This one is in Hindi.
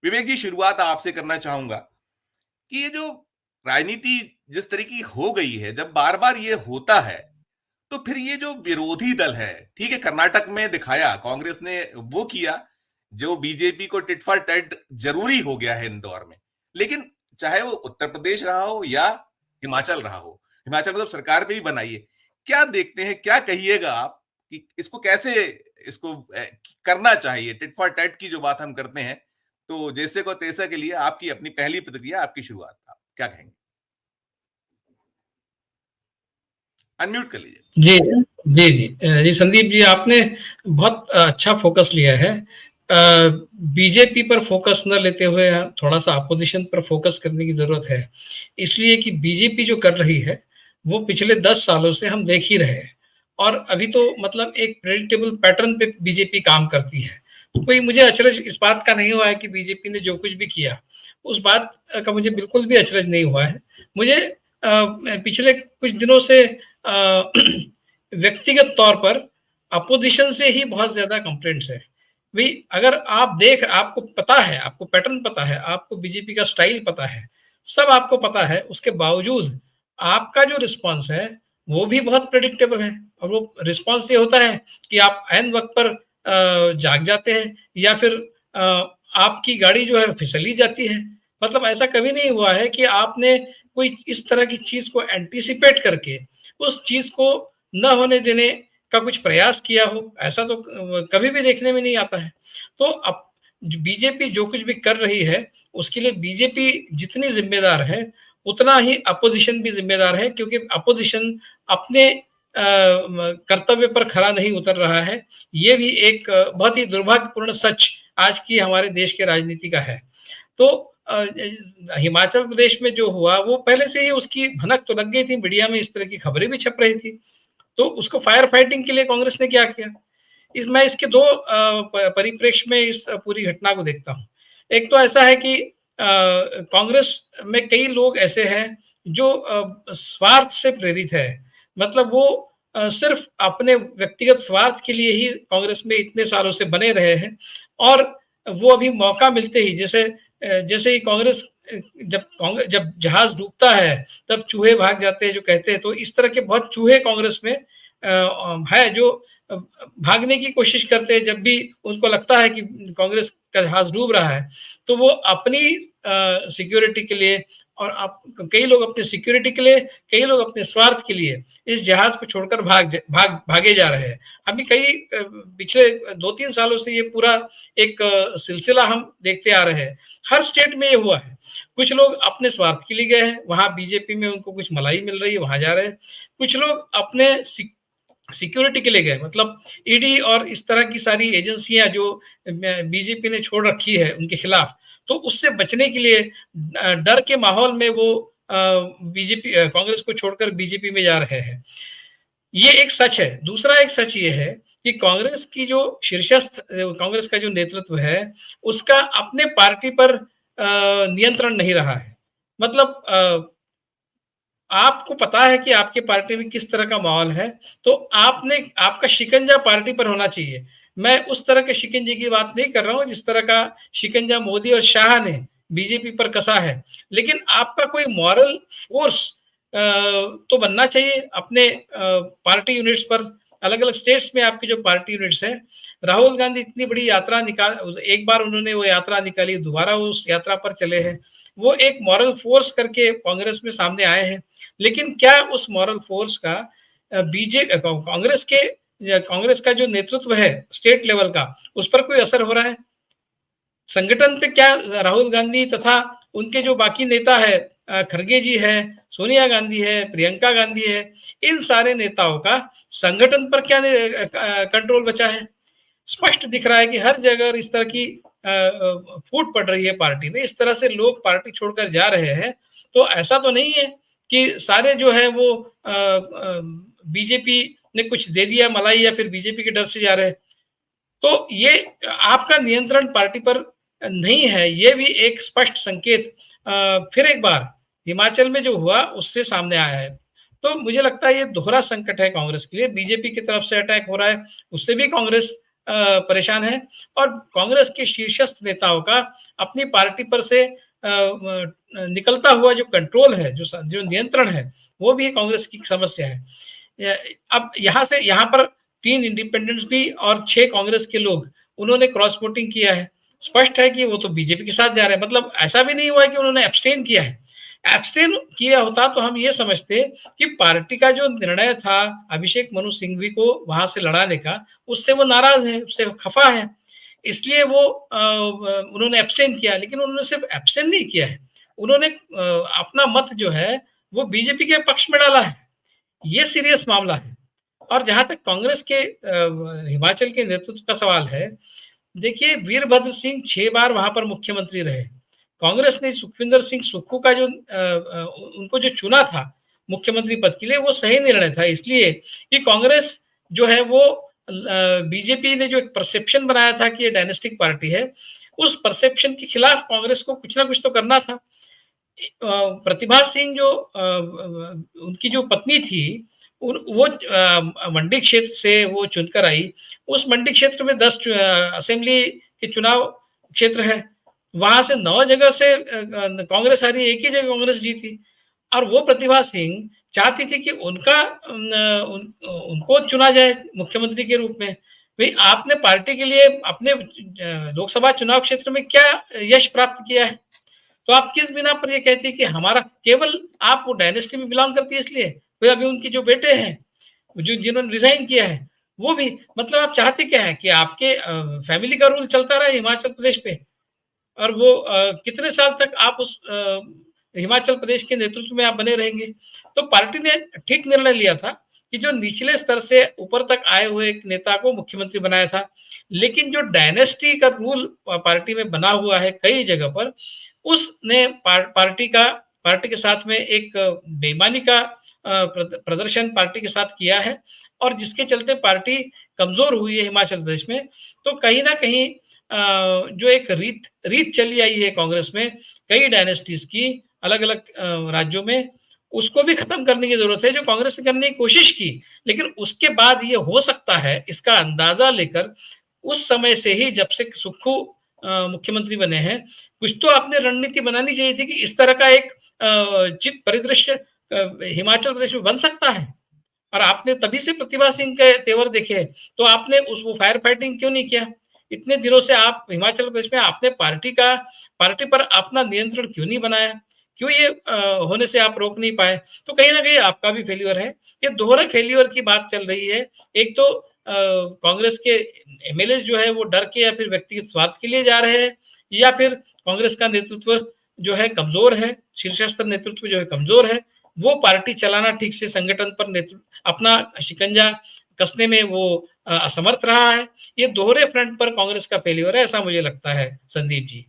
विवेक जी, शुरुआत आपसे करना चाहूंगा कि ये जो राजनीति जिस तरह की हो गई है, जब बार बार ये होता है, तो फिर ये जो विरोधी दल है, ठीक है, कर्नाटक में दिखाया कांग्रेस ने, वो किया जो बीजेपी को टिट फॉर टैट जरूरी हो गया है इंदौर में। लेकिन चाहे वो उत्तर प्रदेश रहा हो या हिमाचल रहा हो, हिमाचल में तो सरकार पे भी बनाई है। क्या देखते हैं, क्या कहिएगा आप कि इसको कैसे, इसको करना चाहिए? टिट फॉर टैट की जो बात हम करते हैं, तो जैसे को तैसा के लिए आपकी अपनी पहली प्रतिक्रिया, आपकी शुरुआत, आप क्या कहेंगे? अनम्यूट कर लीजिए। जी, जी, जी। जी संदीप जी, आपने बहुत अच्छा फोकस लिया है। बीजेपी पर फोकस न लेते हुए थोड़ा सा अपोजिशन पर फोकस करने की जरूरत है। इसलिए कि बीजेपी जो कर रही है वो पिछले 10 सालों से हम देख ही रहे हैं, और अभी तो मतलब एक प्रेडिक्टेबल पैटर्न पे बीजेपी काम करती है। तो कोई मुझे अचरज इस बात का नहीं हुआ है कि बीजेपी ने जो कुछ भी किया उस बात का मुझे बिल्कुल भी अचरज नहीं हुआ है। मुझे पिछले कुछ दिनों से व्यक्तिगत तौर पर अपोजिशन से ही बहुत ज्यादा कंप्लेंट्स है। भाई अगर आपको पता है, आपको पैटर्न पता है, आपको बीजेपी का स्टाइल पता है, सब आपको पता है, उसके बावजूद आपका जो रिस्पॉन्स है वो भी बहुत प्रेडिक्टेबल है। और वो रिस्पॉन्स ये होता है कि आप ऐन वक्त पर जाग जाते हैं, या फिर अ, आपकी गाड़ी जो है फिसली जाती है। मतलब ऐसा कभी नहीं हुआ है कि आपने कोई इस तरह की चीज को एंटीसिपेट करके उस चीज को न होने देने का कुछ प्रयास किया हो। ऐसा तो कभी भी देखने में नहीं आता है। तो अब बीजेपी जो कुछ भी कर रही है उसके लिए बीजेपी जितनी जिम्मेदार है उतना ही अपोजिशन भी जिम्मेदार है, क्योंकि अपोजिशन अपने कर्तव्य पर खरा नहीं उतर रहा है। ये भी एक बहुत ही दुर्भाग्यपूर्ण सच आज की हमारे देश के राजनीति का है। तो हिमाचल प्रदेश में जो हुआ वो पहले से ही उसकी भनक तो लग गई थी, मीडिया में इस तरह की खबरें भी छप रही थी। तो उसको फायर फाइटिंग के लिए कांग्रेस ने क्या किया? मैं इसके दो परिप्रेक्ष्य में इस पूरी घटना को देखता हूँ। एक तो ऐसा है कि कांग्रेस में कई लोग ऐसे हैं जो स्वार्थ से प्रेरित है। मतलब वो सिर्फ अपने व्यक्तिगत स्वार्थ के लिए ही कांग्रेस में इतने सालों से बने रहे हैं, और वो अभी मौका मिलते ही, जैसे ही कांग्रेस जब जहाज डूबता है तब चूहे भाग जाते हैं जो कहते हैं, तो इस तरह के बहुत चूहे कांग्रेस में है जो भागने की कोशिश करते हैं जब भी उनको लगता है कि कांग्रेस का जहाज डूब रहा है। तो वो अपनी सिक्योरिटी के लिए, और कई लोग अपनी सिक्योरिटी के लिए, कई लोग अपने स्वार्थ के लिए इस जहाज को छोड़कर भागे जा रहे हैं। अभी पिछले 2-3 सालों से ये पूरा एक सिलसिला हम देखते आ रहे हैं। हर स्टेट में ये हुआ है। कुछ लोग अपने स्वार्थ के लिए गए हैं, वहां बीजेपी में उनको कुछ मलाई मिल रही है, वहां जा रहे हैं। कुछ लोग अपने सिक्योरिटी के लिए गए, मतलब ईडी और इस तरह की सारी एजेंसियां जो बीजेपी ने छोड़ रखी है उनके खिलाफ, तो उससे बचने के लिए डर के माहौल में वो बीजेपी कांग्रेस को छोड़कर बीजेपी में जा रहे हैं। ये एक सच है। दूसरा एक सच ये है कि कांग्रेस की जो शीर्षस्थ कांग्रेस का जो नेतृत्व है उसका अपने पार्टी पर नियंत्रण नहीं रहा है। मतलब आपको पता है कि आपके पार्टी में किस तरह का माहौल है, तो आपका शिकंजा पार्टी पर होना चाहिए। मैं उस तरह के शिकंजे की बात नहीं कर रहा हूं जिस तरह का शिकंजा मोदी और शाह ने बीजेपी पर कसा है, लेकिन आपका कोई मॉरल फोर्स तो बनना चाहिए अपने पार्टी यूनिट्स पर। अलग अलग स्टेट्स में आपकी जो पार्टी यूनिट्स है, राहुल गांधी इतनी बड़ी यात्रा निकाल, एक बार उन्होंने वो यात्रा निकाली, दोबारा उस यात्रा पर चले हैं, वो एक मॉरल फोर्स करके कांग्रेस में सामने आए हैं। लेकिन क्या उस मॉरल फोर्स का बीजेपी कांग्रेस का जो नेतृत्व है स्टेट लेवल का, उस पर कोई असर हो रहा है? संगठन पे क्या राहुल गांधी तथा उनके जो बाकी नेता है, खड़गे जी है, सोनिया गांधी है, प्रियंका गांधी है, इन सारे नेताओं का संगठन पर क्या कंट्रोल बचा है? स्पष्ट दिख रहा है कि हर जगह इस तरह की फूट पड़ रही है पार्टी में, इस तरह से लोग पार्टी छोड़कर जा रहे हैं। तो ऐसा तो नहीं है कि सारे जो है वो बीजेपी ने कुछ दे दिया मलाई, या फिर बीजेपी के डर से जा रहे हैं। तो ये आपका नियंत्रण पार्टी पर नहीं है, ये भी एक स्पष्ट संकेत फिर एक बार हिमाचल में जो हुआ उससे सामने आया है। तो मुझे लगता है ये दोहरा संकट है कांग्रेस के लिए। बीजेपी की तरफ से अटैक हो रहा है, उससे भी कांग्रेस परेशान है और कांग्रेस के शीर्षस्थ नेताओं का अपनी पार्टी पर से निकलता हुआ जो कंट्रोल है, जो नियंत्रण है, वो भी कांग्रेस की समस्या है। अब यहाँ पर 3 इंडिपेंडेंट्स भी और 6 कांग्रेस के लोग उन्होंने क्रॉस वोटिंग किया है। स्पष्ट है कि वो तो बीजेपी के साथ जा रहे हैं, मतलब ऐसा भी नहीं हुआ है कि उन्होंने एब्सटेन किया है। एब्सटेन किया होता तो हम ये समझते कि पार्टी का जो निर्णय था अभिषेक मनु सिंघवी को वहां से लड़ाने का, उससे वो नाराज है, उससे खफा है, इसलिए वो उन्होंने एब्सटेन किया। लेकिन उन्होंने सिर्फ एब्सटेन नहीं किया है, उन्होंने अपना मत जो है वो बीजेपी के पक्ष में डाला है। ये सीरियस मामला है। और जहां तक कांग्रेस के हिमाचल के नेतृत्व का सवाल है, देखिए वीरभद्र सिंह 6 बार वहां पर मुख्यमंत्री रहे। कांग्रेस ने सुखविंदर सिंह सुक्खू का जो उनको जो चुना था मुख्यमंत्री पद के लिए, वो सही निर्णय था, इसलिए कि कांग्रेस जो है वो बीजेपी ने जो एक परसेप्शन बनाया था कि ये डायनेस्टिक पार्टी है, उस परसेप्शन के खिलाफ कांग्रेस को कुछ ना कुछ तो करना था। प्रतिभा सिंह जो उनकी जो पत्नी थी, वो मंडी क्षेत्र से वो चुनकर आई। उस मंडी क्षेत्र में 10 असेंबली के चुनाव क्षेत्र है, वहां से 9 जगह से कांग्रेस हारी, एक ही जगह कांग्रेस जीती। और वो प्रतिभा सिंह चाहती थी कि उनको चुना जाए मुख्यमंत्री के रूप में। भाई आपने पार्टी के लिए अपने लोकसभा चुनाव क्षेत्र में क्या यश प्राप्त किया है? तो आप किस बिना पर ये कहती है कि हमारा, केवल आप वो डायनेस्टी में बिलोंग करती है इसलिए? फिर अभी उनके जो बेटे हैं, जिन्होंने रिजाइन किया है, वो भी, मतलब आप चाहते क्या है कि आपके फैमिली का रूल चलता रहे हिमाचल प्रदेश पे? और वो कितने साल तक आप उस हिमाचल प्रदेश के नेतृत्व में आप बने रहेंगे? तो पार्टी ने ठीक निर्णय लिया था कि जो निचले स्तर से ऊपर तक आए हुए एक नेता को मुख्यमंत्री बनाया था। लेकिन जो डायनेस्टी का रूल पार्टी में बना हुआ है कई जगह पर, उसने पार्टी के साथ में एक बेईमानी का प्रदर्शन पार्टी के साथ किया है, और जिसके चलते पार्टी कमजोर हुई है हिमाचल प्रदेश में। तो कहीं ना कहीं जो एक रीत चली आई है कांग्रेस में कई डायनेस्टीज की अलग अलग राज्यों में, उसको भी खत्म करने की जरूरत है, जो कांग्रेस ने करने की कोशिश की। लेकिन उसके बाद ये हो सकता है, इसका अंदाजा लेकर उस समय से ही, जब से सुक्खू मुख्यमंत्री बने हैं, कुछ तो आपने रणनीति बनानी चाहिए थी कि इस तरह का एक चित परिदृश्य हिमाचल प्रदेश में बन सकता है। और आपने तभी से प्रतिभा सिंह के तेवर देखे, तो आपने वो फायर फाइटिंग क्यों नहीं किया? इतने दिनों से आप हिमाचल प्रदेश में आपने पार्टी पर अपना नियंत्रण क्यों नहीं बनाया? क्यों ये होने से आप रोक नहीं पाए? तो कहीं ना कहीं आपका भी फेल्यूर है। ये दोहरे फेल्यूर की बात चल रही है। एक तो कांग्रेस के एमएलए जो है वो डर के या फिर व्यक्तिगत स्वार्थ के लिए जा रहे हैं, या फिर कांग्रेस का नेतृत्व जो है कमजोर है, शीर्षस्थ नेतृत्व जो है कमजोर है, वो पार्टी चलाना ठीक से, संगठन पर नेतृत्व अपना शिकंजा कसने में वो असमर्थ रहा है। ये दोहरे फ्रंट पर कांग्रेस का फेल्यूर है, ऐसा मुझे लगता है संदीप जी।